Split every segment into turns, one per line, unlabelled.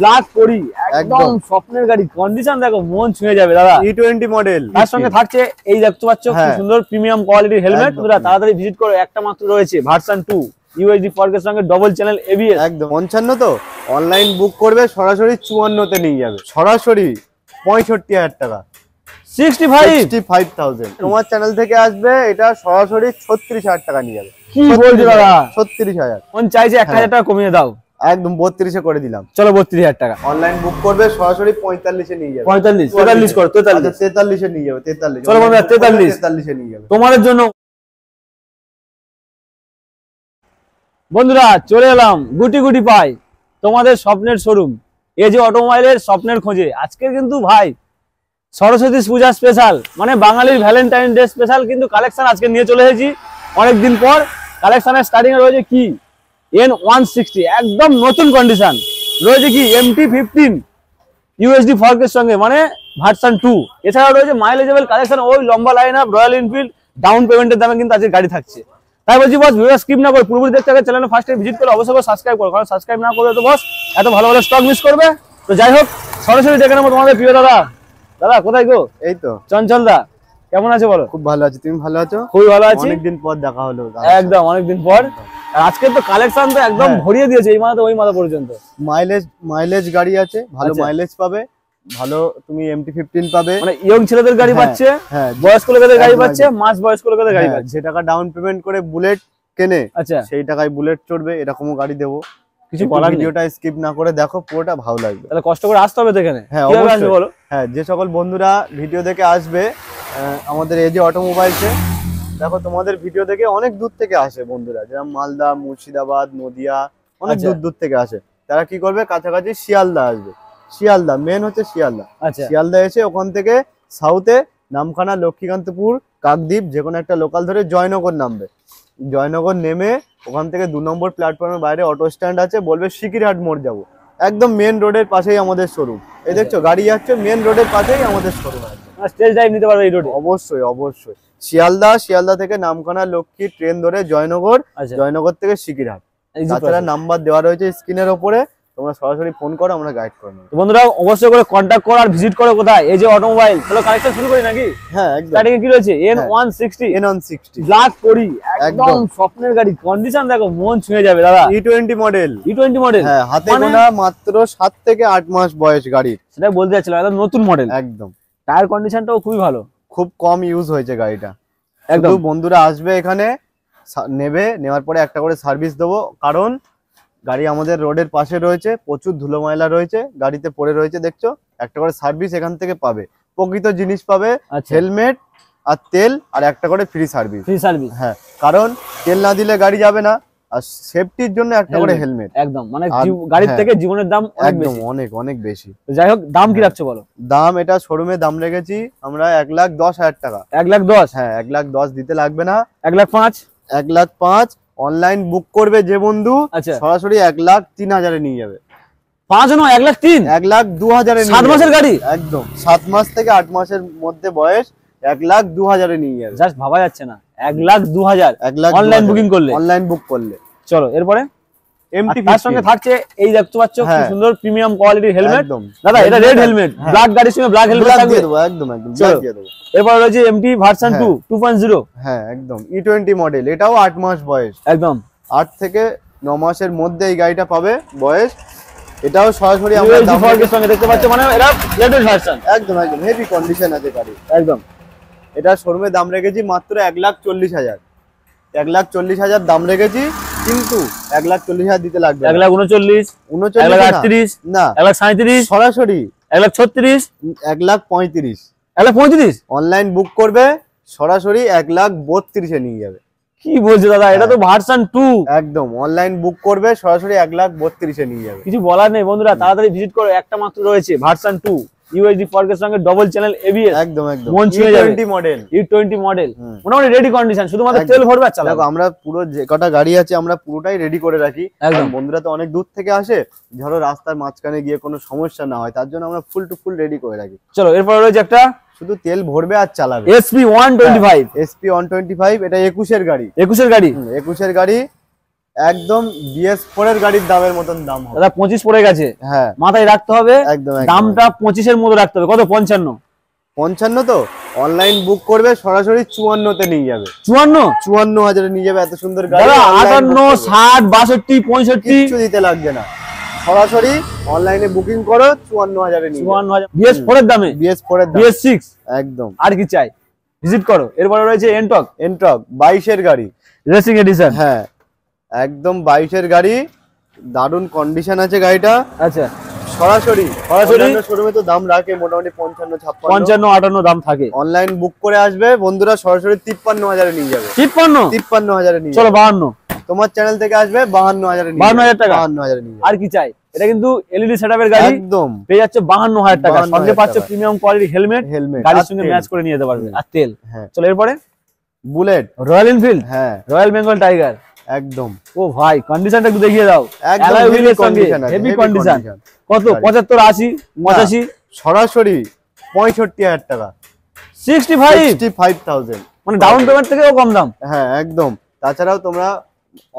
Black করি একদম স্বপ্নের গাড়ি, কন্ডিশন দেখো মন ছুঁয়ে যাবে দাদা।
E20 মডেল,
তার সঙ্গে থাকছে এই দেখতে পাচ্ছ খুব সুন্দর প্রিমিয়াম কোয়ালিটির হেলমেট। তোমরা তাড়াতাড়ি ভিজিট করো, একটা মাত্র রয়েছে ভার্সন 2 ইউএসডি ফর্কের সঙ্গে ডবল চ্যানেল এবিএস।
একদম 55 তো অনলাইন বুক করবে, সরাসরি 54 তে নিয়ে যাবে, সরাসরি 65,000 টাকা, 65,000 তোমার চ্যানেল থেকে আসবে, এটা সরাসরি 36,000 টাকা নিয়ে যাবে।
কি বলছো দাদা?
36,000
কোন চাইছে 1,000 টাকা কমিয়ে দাও,
একদম 32 এ করে দিলাম।
চলো 32,000 টাকা।
অনলাইন বুক করবে সরাসরি 45 এ নিয়ে যাবে,
45 43 করো,
43 এ নিয়ে যাবে, 43।
চলো বন্ধুরা 43
এ নিয়ে যাবে
তোমাদের জন্য। বন্ধুরা চলে এলাম গুটি গুটি পাই তোমাদের স্বপ্নের শোরুম এজি অটোমোবাইলের স্বপ্নের খোঁজে। আজকে কিন্তু ভাই সরস্বতী পূজা স্পেশাল, মানে বাঙালির ভ্যালেন্টাইন ডে স্পেশাল কিন্তু কালেকশন আজকে নিয়ে চলে এসেছি অনেকদিন পর। কালেকশনের স্টার্টিং এ রয়েছে কি N160 একদম নতুন কন্ডিশন, রয়েছে কি MT-15 ইউএসডি ফর্কের সঙ্গে মানে ভার্সন 2। এছাড়াও রয়েছে মাইলেজেবল কালেকশন, ওই লম্বা line up royal Enfield down পেমেন্টের দামে কিন্তু আজকে গাড়ি থাকছে। তাই বলছি বস, ভিডিও স্কিপ না করে পুরোপুরি দেখতে হবে, চ্যানেলে ফার্স্টে ভিজিট করে অবশ্যই সাবস্ক্রাইব করো, কারণ সাবস্ক্রাইব না করলে তো বস এত ভালো ভালো স্টক মিস করবে। তো যাই হোক সরাসরি দেখে নেবো তোমাদের প্রিয় দাদা। দাদা কোথায় গো?
এই তো
চঞ্চল দা, কেমন আছো বলো?
খুব ভালো আছি, তুমি ভালো আছো?
খুবই ভালো আছি,
অনেকদিন পর দেখা হলো,
একদম অনেকদিন পর। আর আজকে তো কালেকশন তো একদম ভরিয়ে দিয়েছে, এই মাথা ওই মাথা পর্যন্ত।
মাইলেজ গাড়ি আছে, ভালো মাইলেজ পাবে, ভালো তুমি MT-15 পাবে,
মানে ইয়ং ছেলেদের গাড়ি পাচ্ছে, বয়স্ক লোকেদের গাড়ি পাচ্ছে, মাস বয়স্ক লোকেদের গাড়ি পাচ্ছে।
যে টাকা ডাউন পেমেন্ট করে বুলেট কেনে,
আচ্ছা
সেই টাকায় বুলেট চড়বে, এরকমও গাড়ি দেবো।
কিছু বলার নেই,
ভিডিওটা স্কিপ না করে দেখো, পুরোটা ভালো লাগবে।
তাহলে কষ্ট করে আসতে হবে এখানে।
হ্যাঁ অবশ্যই বলো। হ্যাঁ, যে সকল বন্ধুরা ভিডিও দেখে আসবে আমাদের এজি অটোমোবাইলসে, দেখো তোমাদের ভিডিও দেখে অনেক দূর থেকে আসে বন্ধুরা, যেমন মালদা, মুর্শিদাবাদ, নদিয়া, অনেক দূর থেকে আসে। তারা কি করবে, কাছাকাছি শিয়ালদা আসবে, শিয়ালদা মেন হচ্ছে শিয়ালদা। শিয়ালদা এসে ওখান থেকে সাউথে নামখানা, লক্ষ্মীকান্তপুর, কাকদ্বীপ যে কোনো একটা লোকাল ধরে জয়নগর নামবে। জয়নগর নেমে ওখান থেকে 2 নম্বর প্ল্যাটফর্মের বাইরে অটো স্ট্যান্ড আছে, বলবে শিকিরহাট মোড় যাবো, একদম মেন রোডের পাশেই আমাদের শোরুম। এই দেখছো গাড়ি যাচ্ছে, মেন রোডের পাশেই আমাদের শোরুম আছে।
স্টেজ ড্রাইভ নিতে পারবে এই রোডে?
অবশ্যই অবশ্যই। শিয়ালদা থেকে নামখানা, লক্ষ্মী ট্রেন ধরে জয়নগর, জয়নগর থেকে শিকিরহাট। তাছাড়া নাম্বার দেওয়া রয়েছে স্ক্রিনের ওপরে, তোমরা সরাসরি ফোন করো, আমরা গাইড করে নেব।
বন্ধুরা অবশ্যই করে কন্টাক্ট করো আর ভিজিট করো কোথায়, এই যে অটোমোবাইল। চলো কালেকশন শুরু করি নাকি?
হ্যাঁ একদম।
স্টার্টিং এ কি রয়েছে N160 ব্ল্যাক করি একদম স্বপ্নের গাড়ি, কন্ডিশন দেখো মন ছুঁয়ে যাবে দাদা।
E20 মডেল,
হ্যাঁ
হাতে গোনা মাত্র 7 থেকে 8 মাস বয়স গাড়ির,
সেটা বলতে যাচ্ছিলাম, একদম নতুন মডেল।
একদম
টায়ার কন্ডিশনটাও খুবই ভালো,
খুব কম ইউজ হয়েছে গাড়িটা। একদম বন্ধুরা আসবে এখানে, নেওয়ার পরে একটা করে সার্ভিস দেবো, কারণ গাড়ি আমাদের রোডের পাশে রয়েছে, প্রচুর ধুলো ময়লা রয়েছে গাড়িতে পড়ে রয়েছে, দেখছো, একটা করে সার্ভিস এখান থেকে পাবে, প্রকৃত জিনিস পাবে, হেলমেট আর তেল, আর একটা করে ফ্রি সার্ভিস। হ্যাঁ, কারণ তেল না দিলে গাড়ি যাবে না, আর সেফটির জন্য একটা করে হেলমেট।
একদম মানে গাড়ির থেকে জীবনের দাম
একদম অনেক অনেক বেশি।
যাই হোক দাম কি রাখছো বলো?
দাম এটা শোরুমে দাম রেখেছি আমরা 1,10,000 টাকা।
1,10,000?
হ্যাঁ 1,10,000 দিতে লাগবে না,
1,05,000।
1,05,000 অনলাইন বুক করবে যে বন্ধু, সরাসরি 1,03,000 এ নিয়ে যাবে।
5 নয় 1,03,000,
1,02,000 এ
7 মাসের গাড়ি,
একদম 7 মাস থেকে 8 মাসের মধ্যে বয়স, 1,02,000 এ নিয়ে যাবে।
জাস্ট ভাবা যাচ্ছে না, 1,02,000 অনলাইন বুকিং করলে,
অনলাইন বুক করলে।
চলো এরপরে তার সঙ্গে থাকছে এই দেখতে পাচ্ছ খুব সুন্দর প্রিমিয়াম কোয়ালিটির হেলমেট। দাদা এটা রেড হেলমেট, ব্ল্যাক গাড়ির সঙ্গে ব্ল্যাক হেলমেট থাকবে,
একদম একদম ব্ল্যাক দিয়ে দেব।
এরপর রয়েছে MT ভার্সন 2 2.0।
হ্যাঁ একদম E20 মডেল, এটাও 8 মাস বয়স,
একদম
8 থেকে 9 মাসের মধ্যে এই গাড়িটা পাবে বয়স। এটাও সরাসরি আমরা
দাম ফর্কের সঙ্গে দেখতে পাচ্ছ, মানে এটা লেটেস্ট ভার্সন,
একদম একদম হেভি কন্ডিশন আছে গাড়ি,
একদম।
এটা শোরুমে দাম রেখেছি মাত্র 1,40,000, 1,40,000 দাম রেখেছি, কিন্তু 1,40,000 দিতে লাগবে।
1,39,000, 1,38,000
না,
1,37,000
সরাসরি
1,36,000,
1,35,000,
1,35,000
অনলাইন বুক করবে, সরাসরি 1,32,000 এ নিয়ে যাবে।
কি বলছো দাদা, এটা তো ভার্সন 2।
একদম অনলাইন বুক করবে, সরাসরি 1,32,000 এ নিয়ে যাবে।
কিছু বলার নেই বন্ধুরা, তাড়াতাড়ি ভিজিট করো, একটা মাত্র রয়েছে ভার্সন 2 ইউএসডি ফর্কের সঙ্গে ডবল চ্যানেল এবিএস।
একদম একদম
মন ছুঁয়ে যাবে।
E20
মডেল মোটামুটি রেডি কন্ডিশন, শুধুমাত্র তেল ভরবে আর চালাবে।
দেখো আমরা পুরো যে কটা গাড়ি আছে আমরা পুরোটাই রেডি করে রাখি, কারণ বন্ধুরা তো অনেক দূর থেকে আসে, ধরো রাস্তার মাঝখানে গিয়ে কোনো সমস্যা না হয়, তার জন্য আমরা ফুল টু ফুল রেডি করে রাখি।
চলো এরপর রয়েছে একটা,
শুধু তেল ভরবে আর চালাবে,
SP125।
SP125 এটা 21 এর গাড়ি,
21 এর গাড়ি,
21 এর গাড়ি, একদম BS4 এর গাড়ির দামের মতন দাম হবে
দাদা 25 পড়ে গেছে,
হ্যাঁ
মাথায় রাখতে হবে
একদম
দামটা 25 এর মধ্যে রাখতে হবে। কত? 55।
55 তো অনলাইন বুক করবে সরাসরি 54 তে নিয়ে যাবে। 54,000 নিয়ে যাবে। এত সুন্দর গাড়ি
দাদা 58, 60, 62, 65
কিছু দিতে লাগবে না, সরাসরি অনলাইনে বুকিং করো 54,000 এ নিয়ে
54,000 BS4 এর দামে,
BS4 এর দাম
BS6
একদম।
আর কি চাই? ভিজিট করো। এরপরে রয়েছে এনটক
22 এর গাড়ি,
রেসিং এডিশন।
হ্যাঁ একদম 22 এর গাড়ি, দারুণ কন্ডিশন আছে গাড়িটা।
আচ্ছা,
সরাসরি শোরুমে তো দাম রাখে মোটামুটি 55, 56,
55, 58 দাম থাকে।
অনলাইন বুক করে আসবে বন্ধুরা সরাসরি 53,000 এ নিয়ে যাবে।
53,000
এ নিয়ে
চলো
যাবে।
52
তোমার চ্যানেল থেকে আসবে 52,000 এ নিয়ে
52,000 টাকা।
52,000 এ নিয়ে যাবে।
আর কি চাই? এটা কিন্তু এলইডি সেটআপের গাড়ি,
একদম
পেয়ে যাচ্ছে 52,000 টাকা।
52,000
সঙ্গে পাচ্ছে
টাকা।
প্রিমিয়াম কোয়ালিটি হেলমেট,
হেলমেট
গাড়ির সঙ্গে ম্যাচ করে নিয়ে যেতে পারবে, আর তেল।
হ্যাঁ
চলো এরপরে
বুলেট,
রয়্যাল এনফিল্ড,
হ্যাঁ
রয়্যাল বেঙ্গল টাইগার।
একদম
ও ভাই, কন্ডিশনটা একটু দেখিয়ে দাও।
একদম
অ্যালয় হুইলের সঙ্গে
condition আছে,
হেভি
heavy
কন্ডিশন।
condition।
কত? 75, 80, 85,
সরাসরি 65,000 টাকা,
65।
65,000
মানে ডাউন পেমেন্ট থেকেও কম দাম।
হ্যাঁ একদম। তাছাড়াও তোমরা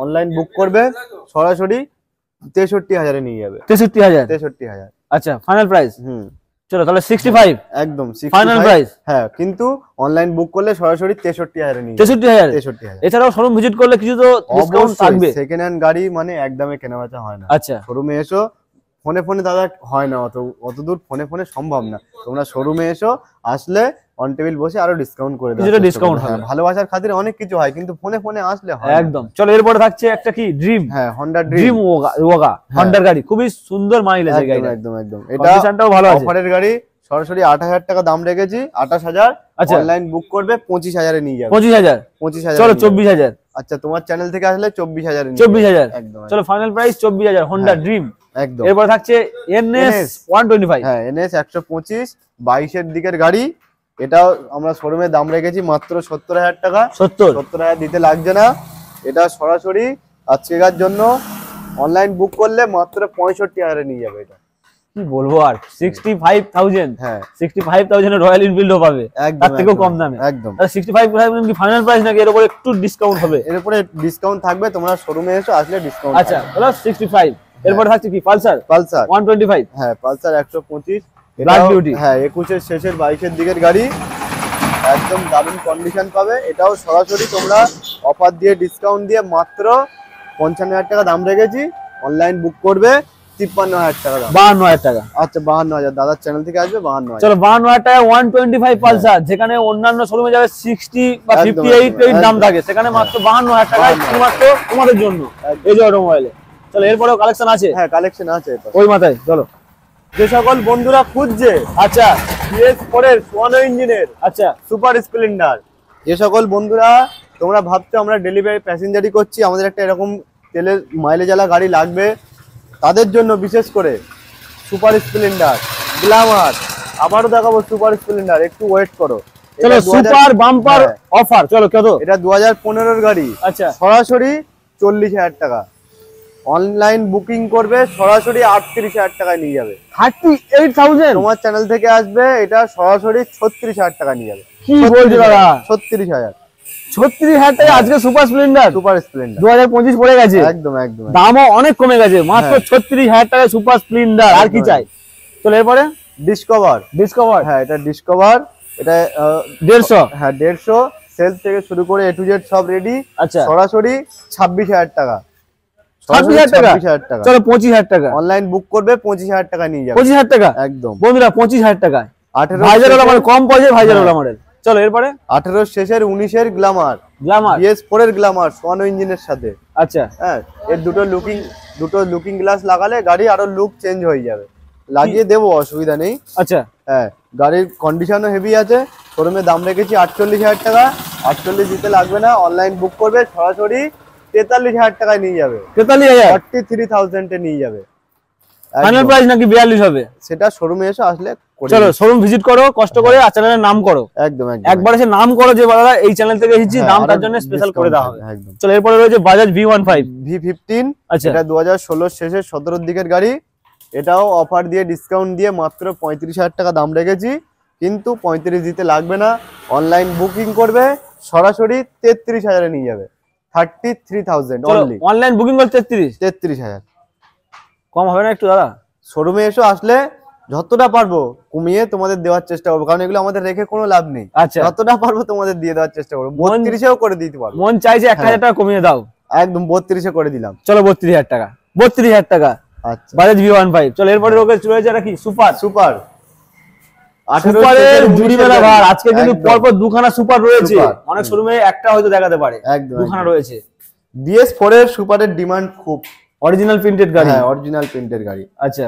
অনলাইন বুক করবে সরাসরি 63,000 এ নিয়ে যাবে।
63,000।
63,000
আচ্ছা, ফাইনাল প্রাইস।
হুম
চলো তাহলে 65
একদম
ফাইনাল
65
প্রাইস।
হ্যাঁ কিন্তু অনলাইন বুক করলে সরাসরি 63,000 এ নিয়ে যাবে।
63,000।
63,000
এছাড়াও শোরুম ভিজিট করলে কিছু তো ডিসকাউন্ট থাকবে।
সেকেন্ড হ্যান্ড গাড়ি মানে একদমে কেনাবেচা হয় না।
আচ্ছা,
শোরুমে এসো, ফোনে দাদা হয় না, অত দূর ফোনে সম্ভব না। তোমরা শোরুমে এসো, আসলে অন টেবিল বসে আরো ডিসকাউন্ট করে দেবো।
কিছুটা ডিসকাউন্ট হবে।
ভালোবাসার খাতিরে অনেক কিছু হয় কিন্তু ফোনে আসলে হয় না।
একদম। চলো এরপরে থাকছে একটা কি ড্রিম,
হ্যাঁ হন্ডা
ড্রিম ওগা, হন্ডার গাড়ি, খুবই সুন্দর মাইলেজ এই গাড়িটা।
একদম এটা
কন্ডিশনটাও ভালো আছে।
অফারের গাড়ি, সরাসরি 28,000 টাকা দাম রেখেছি। 28,000
আচ্ছা,
অনলাইন বুক করবে 25,000 এ নিয়ে যাবে।
25,000
25,000
চলো 24,000।
আচ্ছা তোমার চ্যানেল থেকে আসলে 24,000 এ নিয়ে
24,000
একদম।
চলো ফাইনাল প্রাইস 24,000 হন্ডা ড্রিম।
একদম।
এরপরে থাকছে NS 125।
হ্যাঁ NS 125 22 এর দিকের গাড়ি, এটাও আমরা শোরুমে দাম রেখেছি মাত্র 70,000 টাকা। 70,000 দিতে লাগছে না। এটা সরাসরি আজকেকার জন্য অনলাইন বুক করলে মাত্র 65,000 এ নিয়ে যাবে। এটা
কি বলবো আর, 65,000।
হ্যাঁ
65,000 এর রয়্যাল এনফিল্ডও পাবে, তার থেকেও কম দামে।
একদম।
65,000 কি ফাইনাল প্রাইস নাকি এর উপরে একটু ডিসকাউন্ট হবে?
এর উপরে ডিসকাউন্ট থাকবে, তোমরা শোরুমে এসো, আসলে ডিসকাউন্ট।
আচ্ছা হলো 65। এরপরে থাকছে কি পালসার 125।
হ্যাঁ পালসার 125
ব্ল্যাক বিউটি।
হ্যাঁ 21 এর শেষের 22 এর দিকের গাড়ি, একদম দারুণ কন্ডিশন পাবে। এটাও সরাসরি তোমরা অফার দিয়ে ডিসকাউন্ট দিয়ে মাত্র 55,000 টাকা দাম রেখেছি। অনলাইন বুক করবে 53,000 টাকা দাম।
52,000 টাকা।
আচ্ছা 52,000, দাদার চ্যানেল থেকে আসবে 52,000।
চলো 52,000 টাকা 125 পালসার, যেখানে অন্যান্য শোরুমে যাবে 60 বা
একদম,
58 দাম
একদম।
থাকে, সেখানে মাত্র 52,000 টাকায় শুধুমাত্র তোমাদের জন্য এই যে অটোমোবাইলে। চলো এরপরেও কালেকশন আছে।
হ্যাঁ কালেকশন আছে এটা।
ওই মাথায় চলো।
যে সকল বন্ধুরা খুঁজছে
আচ্ছা
BS4 এর 54 ইঞ্জিনের
আচ্ছা
সুপার স্প্লেন্ডার, যে সকল বন্ধুরা তোমরা ভাবছো আমরা ডেলিভারি প্যাসেঞ্জারি করছি, আমাদের একটা এরকম তেলের মাইলেজ আলা গাড়ি লাগবে, তাদের জন্য বিশেষ করে সুপার স্প্লেন্ডার, গ্ল্যামার। আবারও দেখাবো সুপার স্প্লেন্ডার, একটু ওয়েট করো।
চলো
এটা 2000
সুপার বাম্পার
হ্যাঁ,
অফার। চলো কত?
এটা 2015 এর গাড়ি,
আচ্ছা
সরাসরি 40,000 টাকা। অনলাইন বুকিং করবে সরাসরি 38,000 টাকায় নিয়ে যাবে।
38,000
তোমার চ্যানেল থেকে আসবে, এটা সরাসরি 36,000 টাকা নিয়ে যাবে।
কি বলছো দাদা?
36,000
36,000 টাকা আজকে সুপার স্প্লেন্ডার
সুপার স্প্লেন্ডার
2025 পড়ে গেছে।
একদম একদম।
দামও অনেক কমে গেছে, মাত্র
হ্যাঁ।
36,000 টাকায় সুপার স্প্লেন্ডার। আর কি
একদম।
চাই? চলো এরপরে
ডিসকভার।
হ্যাঁ
এটা ডিসকভার, এটা
150।
হ্যাঁ 150, সেলফ থেকে শুরু করে A to Z সব রেডি।
আচ্ছা
সরাসরি 26,000 টাকা।
26,000 টাকা।
26,000 টাকা।
চলো 25,000 টাকা।
অনলাইন বুক করবে 25,000 টাকা নিয়ে যাবে।
25,000 টাকা
একদম।
বন্ধুরা, 25,000 টাকায়
18
ভাইজার ওলা মানে কম পয়সায় ভাইজার
হ্যাঁ।
OLA model. চলো এরপরে
18 শেষের 19 এর গ্ল্যামার,
গ্ল্যামার।
BS4 এর গ্ল্যামার 54 ইঞ্জিনের সাথে।
আচ্ছা
হ্যাঁ এর দুটো লুকিং গ্লাস লাগালে গাড়ি আরো লুক চেঞ্জ হয়ে যাবে। লাগিয়ে দেবো, অসুবিধা নেই।
আচ্ছা
হ্যাঁ গাড়ির কন্ডিশনও হেভি আছে। শোরুমে দাম রেখেছি 48,000 টাকা। 48 দিতে লাগবে না, অনলাইন বুক করবে সরাসরি 43,000 টাকায় নিয়ে যাবে।
43,000
43,000 এ নিয়ে যাবে।
ফাইনাল প্রাইস নাকি 42 হবে?
সেটা শোরুমে এসে আসলে করে
চলো
দিচ্ছি।
শোরুম ভিজিট করো, কষ্ট করে, আর চ্যানেলের নাম করো।
একদম একদম।
একবার এসে নাম করো যে দাদা এই চ্যানেল থেকে এসেছি,
হ্যাঁ,
দাম তার
আরো
জন্য স্পেশাল
discount
করে দেওয়া হবে।
থাকবে, একদম।
চলো এরপরে রয়েছে বাজাজ V15।
V15
আচ্ছা
এটা 2016 শেষের 17 দিকের গাড়ি। এটাও অফার দিয়ে ডিসকাউন্ট দিয়ে মাত্র 35,000 টাকা দাম রেখেছি, কিন্তু 35 দিতে লাগবে না। অনলাইন বুকিং করবে সরাসরি 33,000 এ নিয়ে যাবে। 33,000
চলো
অনলি।
অনলাইন বুকিং করতে
33,000
কম হবে না একটু দাদা?
শোরুমে এসো, আসলে যতটা পারবো কমিয়ে তোমাদের দেওয়ার চেষ্টা করবো, কারণ এগুলো আমাদের রেখে কোনো লাভ নেই।
আচ্ছা
যতটা পারবো তোমাদের দিয়ে দেওয়ার চেষ্টা করবো। 32-এও করে দিতে পারবো।
মন চাইছে 1,000 টাকা কমিয়ে দাও,
একদম 32-এ করে দিলাম।
চলো 32,000 টাকা, 32,000 টাকা
আচ্ছা
বাজাজ V15। চলো এরপরে রোগে রয়েছে এটা কি সুপার।
সুপার
সুপারের জুড়ি মেলা ভার আজকে কিন্তু
একদম।
পরপর দুখানা সুপার রয়েছে,
সুপার।
অনেক শোরুমে একটা হয়তো দেখাতে পারে,
একদম
দুখানা রয়েছে।
BS4 এর সুপারের ডিমান্ড খুব।
অরিজিনাল প্রিন্টেড গাড়ি।
হ্যাঁ অরিজিনাল প্রিন্টের গাড়ি।
আচ্ছা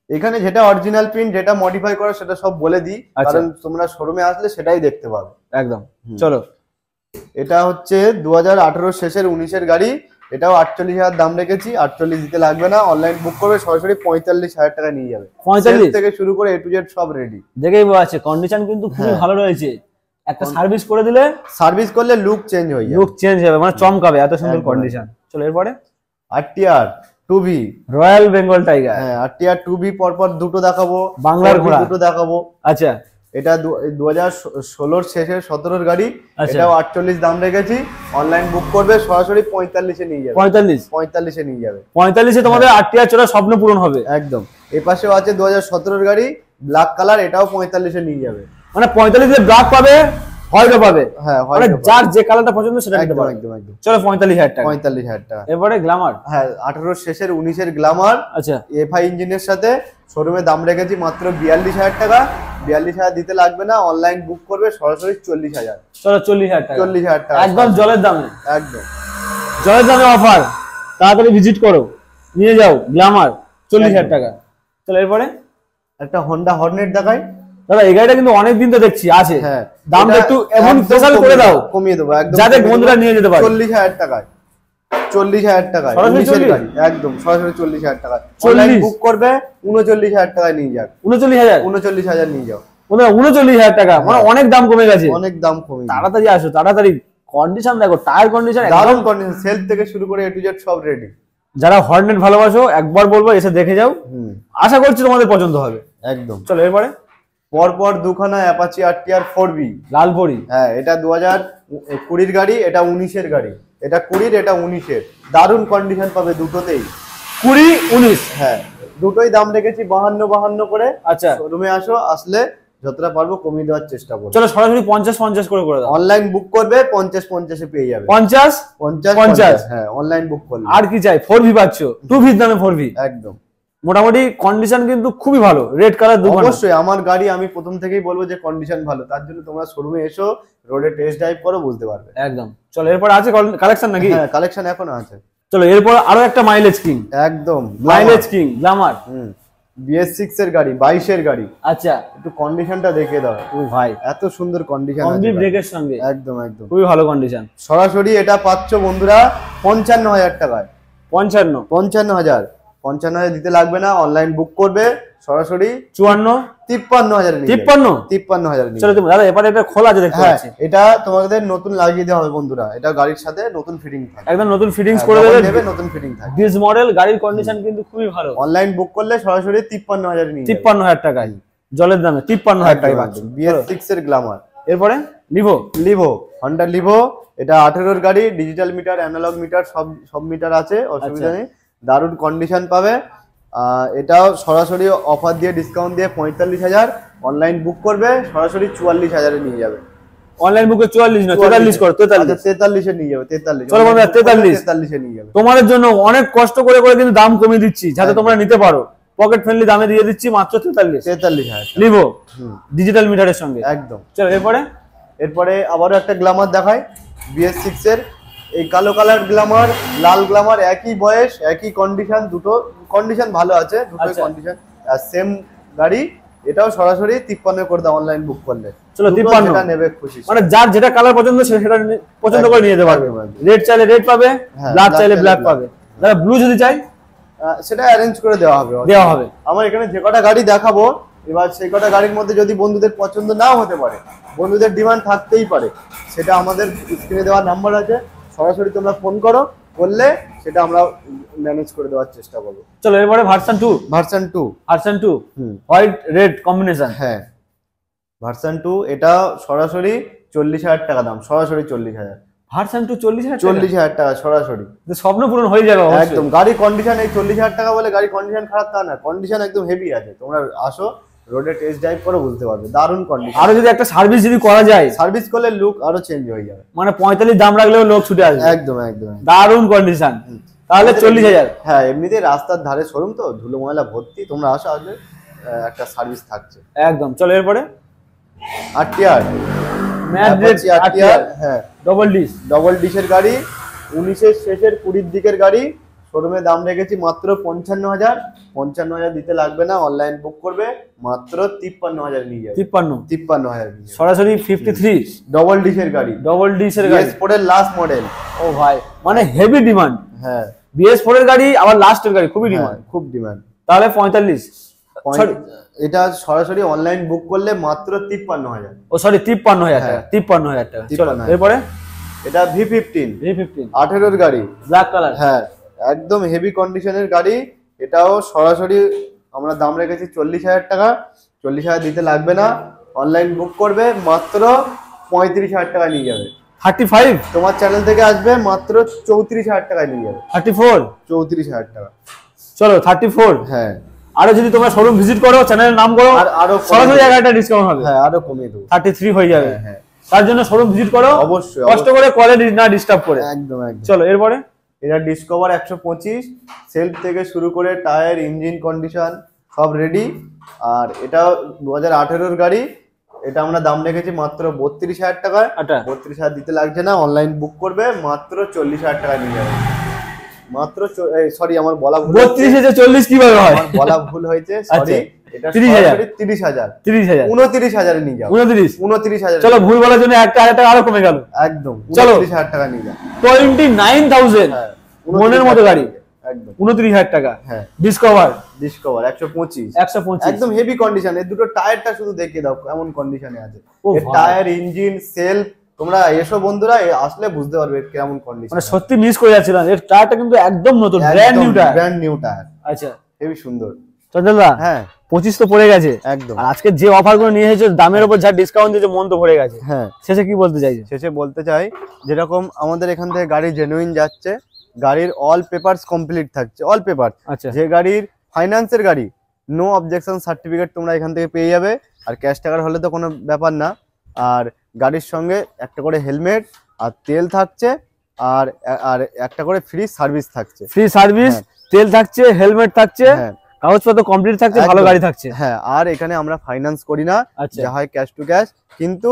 এখানে যেটা অরিজিনাল প্রিন্ট, যেটা মডিফাই করা সেটা সব বলে দিই, কারণ তোমরা শোরুমে আসলে সেটাই দেখতে পাবে।
একদম চলো।
এটা হচ্ছে 2018 শেষের 19-এর গাড়ি, এটাও 48,000 দাম রেখেছি। 48 দিতে লাগবে না, অনলাইন বুক করবে সরাসরি 45,000 টাকা নিয়ে যাবে।
45
থেকে শুরু করে A to Z সব রেডি।
দেখেই বোঝা যাচ্ছে কন্ডিশন কিন্তু খুবই ভালো রয়েছে। একটা সার্ভিস করে দিলে,
সার্ভিস করলে লুক চেঞ্জ হয়ে যাবে,
লুক চেঞ্জ হবে, মানে চমকাবে, এত সুন্দর কন্ডিশন। চলো এরপরে
RTR 2V
royal Bengal tiger.
হ্যাঁ RTR 2V পরপর দুটো দেখাবো,
বাংলার ঘোড়া
দুটো দেখাবো।
আচ্ছা
এটা 2016 শেষের 17 গাড়ি,
আচ্ছা।
এটাও 48 দাম রেখেছি। অনলাইন বুক করবে সরাসরি 45-এ নিয়ে যাবে। 45-এ নিয়ে যাবে।
45-এ তোমাদের RTR চড়া স্বপ্ন পূরণ হবে।
একদম। এই পাশেও আছে 2017 গাড়ি ব্ল্যাক কালার, এটাও 45-এ নিয়ে যাবে।
মানে 45-এ ব্ল্যাক পাবে, হোয়াইটও পাবে।
হ্যাঁ
মানে যার যে কালারটা পছন্দ সেটা নিতে
একদম
পারবে।
একদম একদম।
চলো 45,000 টাকা।
45,000 টাকা।
এরপরে গ্ল্যামার।
হ্যাঁ 18 শেষের 19-এর গ্ল্যামার।
আচ্ছা
FI ইঞ্জিনের সাথে শোরুমে দাম রেখেছি মাত্র 42,000 টাকা। 42,000 দিতে লাগবে না, অনলাইন বুক করবে সরাসরি 40,000।
চলো 40,000 টাকা।
40,000 টাকা
একদম জলের দামে,
একদম
জলের দামে অফার। তাড়াতাড়ি ভিজিট করো, নিয়ে যাও গ্ল্যামার 40,000 টাকা। চলো এরপরে
একটা হোন্ডা হর্নেট দেখাই।
দাদা এই গাড়িটা কিন্তু অনেকদিন তো দেখছি আছে,
হ্যাঁ
দামটা একটু এমন স্পেশাল করে দাও,
কমিয়ে দেবো একদম,
যাতে বন্ধুরা নিয়ে যেতে পারে।
40,000 টাকায়। 40,000 টাকায়
সরাসরি
19-এর
40?
গাড়ি, একদম সরাসরি 40,000 টাকা। অনলাইন বুক করবে 39,000 টাকায় নিয়ে যাক।
39,000
39,000 নিয়ে যাও।
39,000 টাকা, মানে অনেক দাম কমে গেছে।
অনেক দাম কমে।
তাড়াতাড়ি আসো, তাড়াতাড়ি। কন্ডিশন দেখো, টায়ার কন্ডিশন
দারুণ কন্ডিশন, সেলফ থেকে শুরু করে A to Z সব রেডি।
যারা হর্নেট ভালোবাসো একবার বলবো এসে দেখে যাও, আশা করছি তোমাদের পছন্দ হবে।
একদম।
চলো এরপরে
পরপর দুখানা অ্যাপাচি RTR 4V
লালপরি।
হ্যাঁ এটা 2020-এর গাড়ি, এটা 19-এর গাড়ি। এটা 20-এর, এটা 19-এর। দারুণ কন্ডিশন পাবে দুটোতেই,
20, 19।
হ্যাঁ দুটোই দাম রেখেছি 52 করে।
আচ্ছা
শোরুমে আসো, আসলে যতটা পারবো কমিয়ে দেওয়ার চেষ্টা করবো।
চলো সরাসরি 50 করে দাও।
অনলাইন বুক করবে 50-50-এ পেয়ে যাবে।
50,
50 হ্যাঁ অনলাইন বুক করলে।
আর কি চাই? 4V পাচ্ছ, 2V দামে 4V।
একদম
মোটামুটি কন্ডিশন কিন্তু খুবই ভালো। রেড কালার দুখানা।
অবশ্যই আমার গাড়ি আমি প্রথম থেকেই বলবো যে কন্ডিশন ভালো, তার জন্য তোমরা শোরুমে এসো, রোডে টেস্ট ড্রাইভ করো, বুঝতে পারবে।
একদম। চলো এরপর আছে কালেকশন নাকি?
হ্যাঁ কালেকশন এখনো আছে।
চলো এরপর আরো একটা মাইলেজ কিং।
একদম
মাইলেজ কিং গ্ল্যামার।
BS6-এর গাড়ি, 22-এর গাড়ি।
আচ্ছা
একটু কন্ডিশনটা দেখে দাও।
ও ভাই,
এত সুন্দর কন্ডিশন
কম্বি ব্রেকের সঙ্গে
একদম একদম
খুবই ভালো কন্ডিশন।
সরাসরি এটা পাচ্ছ বন্ধুরা 55,000 টাকায়।
55
55,000 দিতে লাগবে না, অনলাইন বুক করবে সরাসরি
54
53,000 53,000
চলো তুমি দাদা এবারে এটা খোলা আছে দেখতে
হ্যাঁ
পাচ্ছি।
এটা তোমাদের নতুন লাগিয়ে দেওয়া হবে বন্ধুরা, এটা গাড়ির সাথে নতুন ফিটিং থাকবে,
একদম নতুন ফিটিংস
হ্যাঁ,
করে
যখন
দেবে।
নেবে নতুন ফিটিং থাকবে।
দিস মডেল গাড়ির কন্ডিশন কিন্তু খুবই ভালো।
অনলাইন বুক করলে সরাসরি 53,000 নিয়ে যাবে।
53,000 টাকায় জলের দামে 53,000 টাকায় পাচ্ছ।
BS6-এর গ্ল্যামার।
এরপরে লিভো
হন্ডা লিভো, এটা 18-এর গাড়ি, ডিজিটাল মিটার, অ্যানালগ মিটার সব মিটার আছে, অসুবিধা নেই। দারুণ কন্ডিশন পাবে। এটাও সরাসরি অফার দিয়ে ডিসকাউন্ট দিয়ে 45,000, অনলাইন বুক করবে সরাসরি 44,000-এ নিয়ে যাবে।
অনলাইন বুকে 44 না 43 করো, 43।
43-এ নিয়ে যাবে, 43।
চলো বন্ধুরা
43-এ নিয়ে যাবে।
তোমাদের জন্য অনেক কষ্ট করে কিন্তু দাম কমিয়ে দিচ্ছি যাতে তোমরা নিতে পারো। পকেট ফ্রেন্ডলি দামে দিয়ে দিচ্ছি মাত্র
43,000
লিভো ডিজিটাল মিটারের সঙ্গে।
একদম।
চলো
এরপরে আবারও একটা গ্ল্যামার দেখায় BS6-এর। এই কালো কালার গ্ল্যামার, লাল গ্ল্যামার, একই বয়স একই কন্ডিশন, দুটো কন্ডিশন ভালো আছে, দুটোই কন্ডিশন আর সেম গাড়ি। এটাও সরাসরি 53 করে দাও অনলাইন বুক করলে।
চলো 53
যেটা নেবে খুশি,
মানে যার যেটা কালার পছন্দ সেটা পছন্দ করে নিয়ে যেতে পারবে। রেড চাইলে রেড পাবে, ব্ল্যাক চাইলে ব্ল্যাক পাবে। যারা ব্লু যদি চাই
সেটা অ্যারেঞ্জ করে দেওয়া হবে। আমার এখানে যে কটা গাড়ি দেখাবো এবার সেই কটা গাড়ির মধ্যে যদি বন্ধুদের পছন্দ নাও হতে পারে, বন্ধুদের ডিমান্ড থাকতেই পারে, সেটা আমাদের স্ক্রিনে দেওয়া নাম্বার আছে, সরাসরি তোমরা ফোন করো, করলে সেটা আমরা ম্যানেজ করে দেওয়ার চেষ্টা করবো।
চলো এরপরে ভার্সন 2 হোয়াইট রেড কম্বিনেশন।
হ্যাঁ ভার্সন 2, এটা সরাসরি 40,000 টাকা দাম, সরাসরি 40,000।
ভার্সন 2 40,000 টাকা?
40,000 টাকা সরাসরি।
তো স্বপ্ন পূরণ হয়ে যাবে অবশ্যই।
একদম। গাড়ি কন্ডিশন এই 40,000 টাকা বলে গাড়ি কন্ডিশন খারাপ তা না, কন্ডিশন একদম হেভি আছে। তোমরা আসো রোডে টেস্ট ড্রাইভ করে বুঝতে পারবে, দারুণ কন্ডিশন।
আরো যদি একটা সার্ভিস যদি করা যায়,
সার্ভিস করলে লুক আরো চেঞ্জ হয়ে যাবে।
মানে 45 দাম রাখলেও লোক ছুটে আসবে।
একদম একদম।
দারুণ কন্ডিশন। তাহলে 40,000।
হ্যাঁ, এমনিতে রাস্তার ধারে শোরুম তো, ধুলো ময়লা ভর্তি। তোমরা আসো, আসলে একটা সার্ভিস থাকছে।
একদম। চলো এরপরে
আরটিআর
ম্যাজিক
আরটিআর। হ্যাঁ,
ডবল
ডিশের গাড়ি, 19-এর শেষের 20-এর দিকের গাড়ি। শোরুমে দাম রেখেছি মাত্র 55,000। 55,000 দিতে লাগবে না, অনলাইন বুক করবে মাত্র 53,000 নিয়ে যাবে। 53,000
সরাসরি 53
ডবল ডিশের গাড়ি। BS4 এর লাস্ট মডেল।
ও ভাই, মানে হেভি ডিমান্ড।
হ্যাঁ,
BS4 এর গাড়ি আবার লাস্টের গাড়ি, খুবই ডিমান্ড।
খুব ডিমান্ড।
তাহলে 45।
এটা সরাসরি অনলাইন বুক করলে মাত্র 53,000।
ও সরি 53,000 টাকা। 53,000 টাকা। চলো এরপরে
এটা V15 18 এর গাড়ি,
ব্ল্যাক কালার।
হ্যাঁ, একদম হেভি কন্ডিশনের গাড়ি। এটাও সরাসরি আমরা দাম রেখেছি 40,000 টাকা। 40,000 দিতে লাগবে না, অনলাইন বুক করবে মাত্র 35,000 টাকা নিয়ে যাবে।
35
তোমার চ্যানেল থেকে আসবে মাত্র 34,000 টাকা নিয়ে যাবে। 34,000 টাকা।
চলো 34।
হ্যাঁ,
আরো যদি তোমরা শোরুম ভিজিট করো, চ্যানেলের নাম করো,
আরো
সরাসরি একটা ডিসকাউন্ট হবে।
হ্যাঁ, আরো কমিয়ে দেবো।
33 হয়ে যাবে।
হ্যাঁ,
তার জন্য শোরুম ভিজিট করো
অবশ্যই,
কষ্ট করে, কোয়ালিটি না ডিস্টার্ব করে।
একদম একদম।
চলো এরপরে
এটা ডিসকভার 125, সেলফ থেকে শুরু করে টায়ার, ইঞ্জিন কন্ডিশন সব রেডি। আর এটা 2018-এর গাড়ি। এটা আমরা দাম রেখেছি মাত্র 32,000 টাকায়। 32,000 দিতে লাগছে না, অনলাইন বুক করবে মাত্র 40,000 টাকা নিয়ে যাবে। মাত্র সরি, আমার বলা ভুল।
32,040 কিভাবে হয়?
আমার বলা ভুল হয়েছে, সরি। এটা
30,000
29,000 নিয়ে যাও। 29,000।
চলো, ভুল বলার জন্য একটা টাকা আরো কমে গেল।
একদম 29,000 টাকা নিয়ে যাও।
29,000 মনের মতো গাড়ি।
একদম
29,000 টাকা।
হ্যাঁ,
ডিসকভার
125
125
একদম হেভি কন্ডিশন। এর দুটো টায়ারটা শুধু দেখিয়ে দাও কেমন কন্ডিশনে আছে।
ও
এর
ভাই।
টায়ার, ইঞ্জিন, সেলফ, তোমরা এসো বন্ধুরা, আসলে বুঝতে পারবে এর কেমন কন্ডিশন।
মানে সত্যি মিস করে যাচ্ছিলাম, এর টায়ারটা কিন্তু একদম নতুন, brand new tyre.
Brand new tyre.
আচ্ছা,
হেভি সুন্দর।
চঞ্চলদা,
হ্যাঁ
25 তো পড়ে গেছে
একদম।
আর আজকে যে অফার গুলো নিয়ে এসেছো, দামের উপর যা ডিসকাউন্ট দিয়েছো, মন তো ভরে গেছে।
হ্যাঁ,
শেষে কি বলতে চাইছো?
শেষে বলতে চাই, যেরকম আমাদের এখান থেকে গাড়ি জেনুইন যাচ্ছে, গাড়ির অল পেপারস কমপ্লিট থাকছে, অল পেপার।
আচ্ছা,
যে গাড়ির ফাইন্যান্সের গাড়ি, নো অবজেকশন সার্টিফিকেট তোমরা এখান থেকে পেয়ে যাবে। আর ক্যাশ টাকার হলে তো কোনো ব্যাপার না। আর গাড়ির সঙ্গে একটা করে হেলমেট আর তেল থাকছে, আর আর একটা করে ফ্রি সার্ভিস থাকছে।
ফ্রি সার্ভিস, তেল থাকছে, হেলমেট থাকছে,
হ্যাঁ,
কাগজপত্র কমপ্লিট থাকছে, ভালো গাড়ি থাকছে।
হ্যাঁ, আর এখানে আমরা ফাইন্যান্স করি না,
আচ্ছা,
যা হয় ক্যাশ টু ক্যাশ, কিন্তু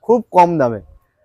খুব কম দামে।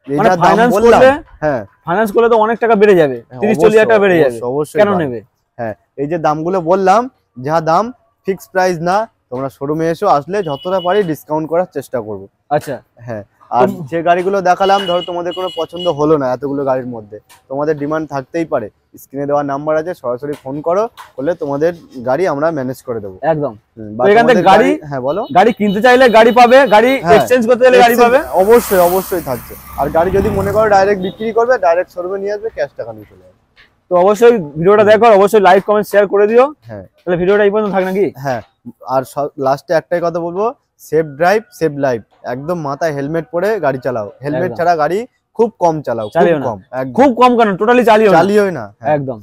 মানে ফাইন্যান্স করলে,
হ্যাঁ,
ফাইন্যান্স করলে তো অনেক টাকা বেড়ে যাবে, 30-40 টাকা বেড়ে যাবে।
অবশ্যই
কেন নেবে?
হ্যাঁ, এই যে দামগুলো বললাম, যা দাম ফিক্স প্রাইস না। তোমরা শোরুমে এসো, আসলে যতটা পারি ডিসকাউন্ট করার চেষ্টা করব।
আচ্ছা,
হ্যাঁ, আর যে গাড়িগুলো দেখালাম, ধরো তোমাদের কোনো পছন্দ হলো না এতগুলো গাড়ির মধ্যে, তোমাদের ডিমান্ড থাকতেই পারে। স্ক্রিনে দেওয়া নাম্বার আছে, সরাসরি ফোন করো, করলে তোমাদের গাড়ি আমরা ম্যানেজ করে দেবো
একদম।
বা
এখান থেকে গাড়ি,
হ্যাঁ বলো,
গাড়ি কিনতে চাইলে গাড়ি পাবে, গাড়ি এক্সচেঞ্জ করতে চাইলে গাড়ি পাবে।
অবশ্যই অবশ্যই থাকছে। আর গাড়ি যদি মনে করো ডাইরেক্ট বিক্রি করবে, ডাইরেক্ট শোরুমে নিয়ে আসবে, ক্যাশ টাকা নিয়ে চলে যাবে।
তো অবশ্যই ভিডিওটা দেখো, অবশ্যই লাইক কমেন্ট শেয়ার করে দিও।
হ্যাঁ,
তাহলে ভিডিওটা এই পর্যন্ত থাক নাকি?
হ্যাঁ, আর লাস্টে একটাই কথা বলবো, সেফ ড্রাইভ সেভ লাইফ। একদম মাথায় হেলমেট পরে গাড়ি চালাও। হেলমেট ছাড়া গাড়ি খুব কম চালাও, খুব কম,
খুব কম কেন, টোটালি চালিও
চালিওই না।
একদম।